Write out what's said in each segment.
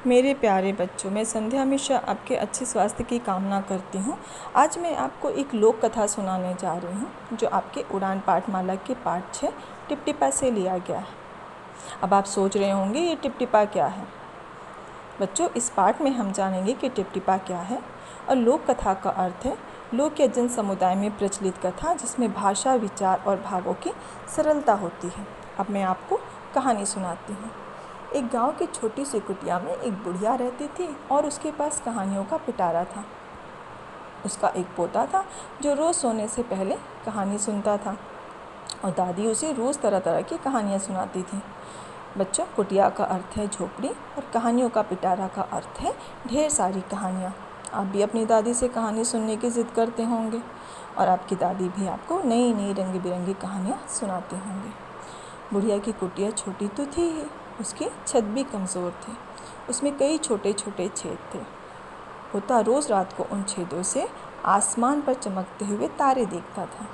मेरे प्यारे बच्चों, मैं संध्या मिश्रा आपके अच्छे स्वास्थ्य की कामना करती हूँ। आज मैं आपको एक लोक कथा सुनाने जा रही हूँ जो आपके उड़ान पाठमाला के पाठ 6 टिपटिपा से लिया गया है। अब आप सोच रहे होंगे ये टिपटिपा क्या है। बच्चों, इस पाठ में हम जानेंगे कि टिपटिपा क्या है और लोक कथा का अर्थ है लोक या जन समुदाय में प्रचलित कथा जिसमें भाषा, विचार और भावों की सरलता होती है। अब मैं आपको कहानी सुनाती हूँ। एक गांव की छोटी सी कुटिया में एक बुढ़िया रहती थी और उसके पास कहानियों का पिटारा था। उसका एक पोता था जो रोज़ सोने से पहले कहानी सुनता था और दादी उसे रोज़ तरह तरह की कहानियाँ सुनाती थी। बच्चों, कुटिया का अर्थ है झोपड़ी और कहानियों का पिटारा का अर्थ है ढेर सारी कहानियाँ। आप भी अपनी दादी से कहानी सुनने की ज़िद करते होंगे और आपकी दादी भी आपको नई नई रंग बिरंगी कहानियाँ सुनाती होंगी। बुढ़िया की कुटिया छोटी तो थी ही, उसकी छत भी कमज़ोर थी। उसमें कई छोटे छोटे छेद थे। पोता रोज़ रात को उन छेदों से आसमान पर चमकते हुए तारे देखता था।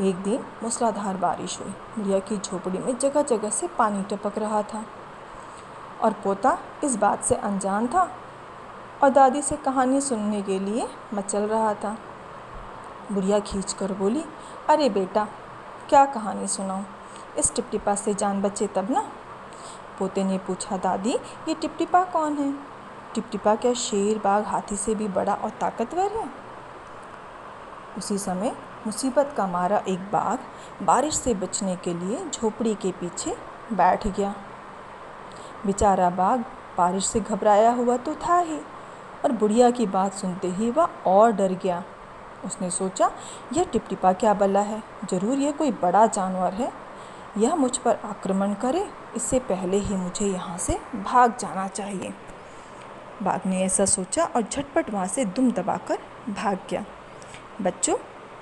एक दिन मूसलाधार बारिश हुई। बुढ़िया की झोपड़ी में जगह जगह से पानी टपक रहा था और पोता इस बात से अनजान था और दादी से कहानी सुनने के लिए मचल रहा था। बुढ़िया खींच कर बोली, अरे बेटा, क्या कहानी सुनाऊं? इस टिपटिपा से जान बचे तब ना। पोते ने पूछा, दादी ये टिपटिपा कौन है? टिपटिपा क्या शेर, बाघ, हाथी से भी बड़ा और ताकतवर है? उसी समय मुसीबत का मारा एक बाघ बारिश से बचने के लिए झोपड़ी के पीछे बैठ गया। बेचारा बाघ बारिश से घबराया हुआ तो था ही और बुढ़िया की बात सुनते ही वह और डर गया। उसने सोचा, यह टिपटिपा क्या बला है, जरूर यह कोई बड़ा जानवर है। यह मुझ पर आक्रमण करे इससे पहले ही मुझे यहाँ से भाग जाना चाहिए। बाघ ने ऐसा सोचा और झटपट वहाँ से दुम दबाकर भाग गया। बच्चों,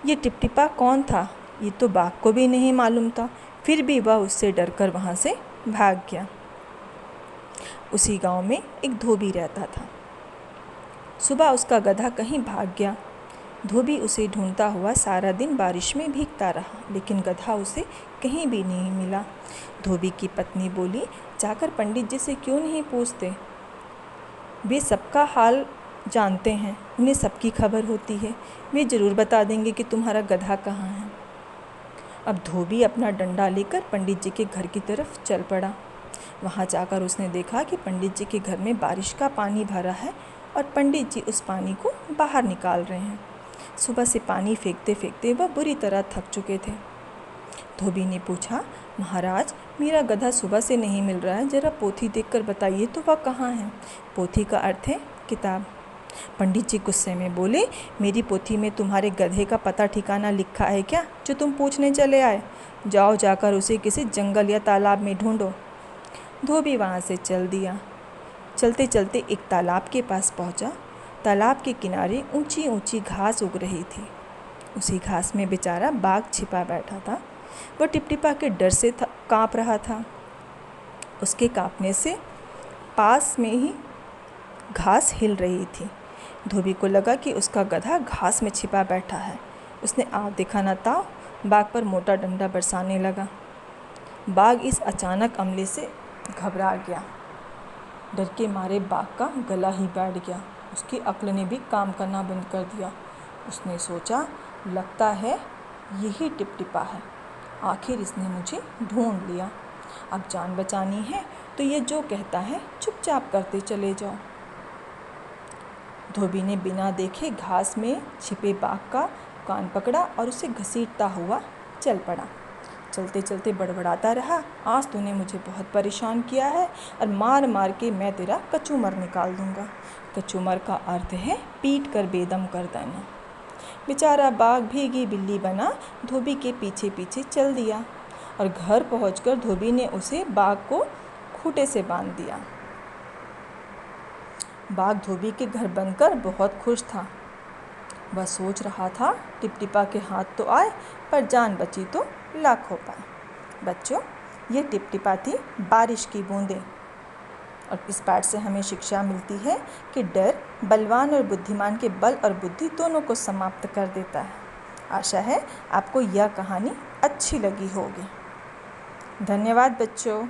ये टिपटिपा कौन था ये तो बाघ को भी नहीं मालूम था, फिर भी वह उससे डरकर वहाँ से भाग गया। उसी गांव में एक धोबी रहता था। सुबह उसका गधा कहीं भाग गया। धोबी उसे ढूंढता हुआ सारा दिन बारिश में भीगता रहा, लेकिन गधा उसे कहीं भी नहीं मिला। धोबी की पत्नी बोली, जाकर पंडित जी से क्यों नहीं पूछते? वे सबका हाल जानते हैं, उन्हें सबकी खबर होती है, वे ज़रूर बता देंगे कि तुम्हारा गधा कहाँ है। अब धोबी अपना डंडा लेकर पंडित जी के घर की तरफ चल पड़ा। वहाँ जाकर उसने देखा कि पंडित जी के घर में बारिश का पानी भरा है और पंडित जी उस पानी को बाहर निकाल रहे हैं। सुबह से पानी फेंकते फेंकते वह बुरी तरह थक चुके थे। धोबी ने पूछा, महाराज, मेरा गधा सुबह से नहीं मिल रहा है, जरा पोथी देखकर बताइए तो वह कहाँ है? पोथी का अर्थ है किताब। पंडित जी गुस्से में बोले, मेरी पोथी में तुम्हारे गधे का पता ठिकाना लिखा है क्या, जो तुम पूछने चले आए? जाओ, जाकर उसे किसी जंगल या तालाब में ढूंढो। धोबी वहाँ से चल दिया। चलते चलते एक तालाब के पास पहुँचा। तालाब के किनारे ऊंची ऊंची घास उग रही थी। उसी घास में बेचारा बाघ छिपा बैठा था। वह टिपटिपा के डर से काँप रहा था। उसके काँपने से पास में ही घास हिल रही थी। धोबी को लगा कि उसका गधा घास में छिपा बैठा है। उसने आप देखा न ताव बाघ पर मोटा डंडा बरसाने लगा। बाघ इस अचानक हमले से घबरा गया। डर के मारे बाघ का गला ही बैठ गया। उसकी अक्ल ने भी काम करना बंद कर दिया। उसने सोचा, लगता है यही टिपटिपा है, आखिर इसने मुझे ढूंढ लिया। अब जान बचानी है तो ये जो कहता है चुपचाप करते चले जाओ। धोबी ने बिना देखे घास में छिपे बाघ का कान पकड़ा और उसे घसीटता हुआ चल पड़ा। चलते चलते बड़बड़ाता रहा, आज तूने मुझे बहुत परेशान किया है और मार मार के मैं तेरा कचूमर निकाल दूंगा। कचूमर का अर्थ है पीट कर बेदम कर देना। बेचारा बाघ भीगी बिल्ली बना धोबी के पीछे पीछे चल दिया और घर पहुंचकर धोबी ने उसे बाघ को खूंटे से बांध दिया। बाघ धोबी के घर बनकर बहुत खुश था। वह सोच रहा था, टिपटिपा के हाथ तो आए पर जान बची तो लाखों पाए। बच्चों, ये टिपटिपा थी बारिश की बूंदें। और इस पाठ से हमें शिक्षा मिलती है कि डर बलवान और बुद्धिमान के बल और बुद्धि दोनों को समाप्त कर देता है। आशा है आपको यह कहानी अच्छी लगी होगी। धन्यवाद बच्चों।